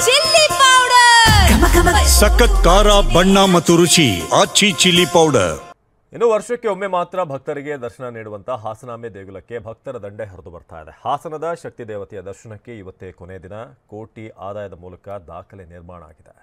Chilli powder, ಸಖತ್ ಖಾರ ಬಣ್ಣ ಮತ್ತು ರುಚಿ ಆಚಿ ಚಿಲ್ಲಿ ಪೌಡರ್. ಇನ್ನು ವರ್ಷಕ್ಕೆ ಒಮ್ಮೆ ಮಾತ್ರ ಭಕ್ತರಿಗೆ ದರ್ಶನ ನೀಡುವಂತ ಹಾಸನಾಂಬೆ ದೇಗುಲಕ್ಕೆ ಭಕ್ತರ ದಂಡೆ ಹರಿದು ಬರ್ತಾ ಇದೆ. ಹಾಸನದ ಶಕ್ತಿ ದೇವತೆಯ ದರ್ಶನಕ್ಕೆ ಇವತ್ತೇ ಕೊನೆ ದಿನ. ಕೋಟಿ ಆದಾಯದ ಮೂಲಕ ದಾಖಲೆ ನಿರ್ಮಾಣ ಆಗಿದೆ.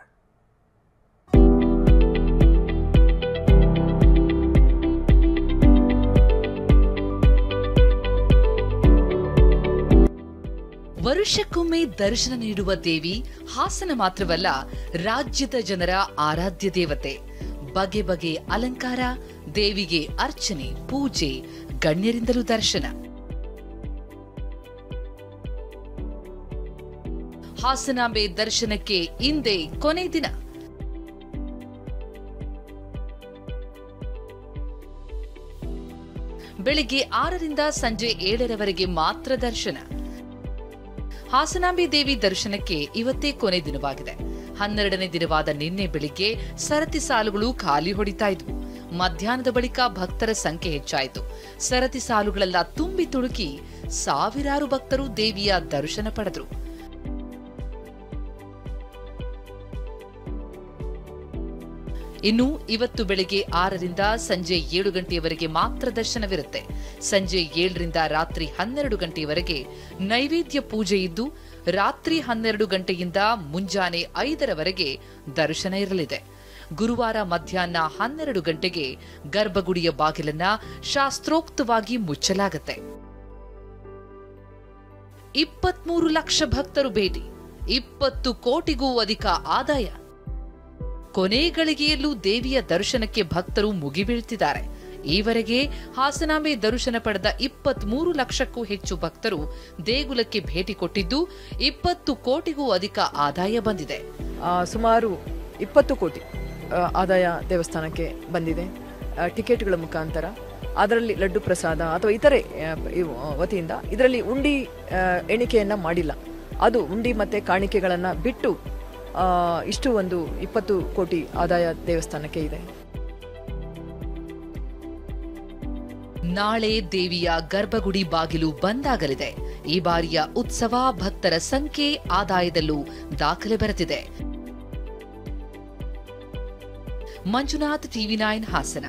ವರ್ಷಕ್ಕೊಮ್ಮೆ ದರ್ಶನ ನೀಡುವ ದೇವಿ ಹಾಸನ ಮಾತ್ರವಲ್ಲ, ರಾಜ್ಯದ ಜನರ ಆರಾಧ್ಯ ದೇವತೆ. ಬಗೆ ಬಗೆ ಅಲಂಕಾರ, ದೇವಿಗೆ ಅರ್ಚನೆ, ಪೂಜೆ, ಗಣ್ಯರಿಂದಲೂ ದರ್ಶನ. ಹಾಸನಾಂಬೆ ದರ್ಶನಕ್ಕೆ ಇಂದೇ ಕೊನೆ ದಿನ. ಬೆಳಿಗ್ಗೆ 6ರಿಂದ ಸಂಜೆ 7ರವರೆಗೆ ಮಾತ್ರ ದರ್ಶನ. ಹಾಸನಾಂಬೆ ದೇವಿ ದರ್ಶನಕ್ಕೆ ಇವತ್ತೇ ಕೊನೆ ದಿನವಾಗಿದೆ. 12ನೇ ದಿನವಾದ ನಿನ್ನೆ ಬೆಳಿಗ್ಗೆ ಸರತಿ ಸಾಲುಗಳು ಖಾಲಿ ಹೊಡಿತಾ ಇದ್ವು. ಮಧ್ಯಾಹ್ನದ ಬಳಿಕ ಭಕ್ತರ ಸಂಖ್ಯೆ ಹೆಚ್ಚಾಯಿತು. ಸರತಿ ಸಾಲುಗಳೆಲ್ಲ ತುಂಬಿ ತುಳುಕಿ ಸಾವಿರಾರು ಭಕ್ತರು ದೇವಿಯ ದರ್ಶನ ಪಡೆದರು. ಇನ್ನು ಇವತ್ತು ಬೆಳಿಗ್ಗೆ 6ರಿಂದ ಸಂಜೆ 7 ಗಂಟೆಯವರೆಗೆ ಮಾತ್ರ ದರ್ಶನವಿರುತ್ತೆ. ಸಂಜೆ 7ರಿಂದ ರಾತ್ರಿ 12 ಗಂಟೆಯವರೆಗೆ ನೈವೇದ್ಯ ಪೂಜೆ ಇದ್ದು, ರಾತ್ರಿ 12 ಗಂಟೆಯಿಂದ ಮುಂಜಾನೆ 5ರವರೆಗೆ ದರ್ಶನ ಇರಲಿದೆ. ಗುರುವಾರ ಮಧ್ಯಾಹ್ನ 12 ಗಂಟೆಗೆ ಗರ್ಭಗುಡಿಯ ಬಾಗಿಲನ್ನ ಶಾಸ್ತ್ರೋಕ್ತವಾಗಿ ಮುಚ್ಚಲಾಗುತ್ತೆ. 23 ಲಕ್ಷ ಭಕ್ತರು ಭೇಟಿ, 20 ಕೋಟಿಗೂ ಅಧಿಕ ಆದಾಯ. ಕೊನೆ ಗಳಿಗೆಯಲ್ಲೂ ದೇವಿಯ ದರ್ಶನಕ್ಕೆ ಭಕ್ತರು ಮುಗಿಬೀಳ್ತಿದ್ದಾರೆ. ಈವರೆಗೆ ಹಾಸನಾಂಬೆ ದರ್ಶನ ಪಡೆದ 23 ಲಕ್ಷಕ್ಕೂ ಹೆಚ್ಚು ಭಕ್ತರು ದೇಗುಲಕ್ಕೆ ಭೇಟಿ ಕೊಟ್ಟಿದ್ದು, 20 ಕೋಟಿಗೂ ಅಧಿಕ ಆದಾಯ ಬಂದಿದೆ. ಸುಮಾರು 20 ಕೋಟಿ ಆದಾಯ ದೇವಸ್ಥಾನಕ್ಕೆ ಬಂದಿದೆ. ಟಿಕೆಟ್ಗಳ ಮುಖಾಂತರ, ಅದರಲ್ಲಿ ಲಡ್ಡು ಪ್ರಸಾದ ಅಥವಾ ಇತರೆ ವತಿಯಿಂದ. ಇದರಲ್ಲಿ ಉಂಡಿ ಎಣಿಕೆಯನ್ನ ಮಾಡಿಲ್ಲ. ಅದು ಉಂಡಿ ಮತ್ತೆ ಕಾಣಿಕೆಗಳನ್ನ ಬಿಟ್ಟು ಇಷ್ಟು ಒಂದು 20 ಕೋಟಿ ಆದಾಯ ದೇವಸ್ಥಾನಕ್ಕೆ ಇದೆ. ನಾಳೆ ದೇವಿಯ ಗರ್ಭಗುಡಿ ಬಾಗಿಲು ಬಂದಾಗಲಿದೆ. ಈ ಬಾರಿಯ ಉತ್ಸವ, ಭಕ್ತರ ಸಂಖ್ಯೆ, ಆದಾಯದಲ್ಲೂ ದಾಖಲೆ ಬರೆದಿದೆ. ಮಂಜುನಾಥ್, TV9 ಹಾಸನ.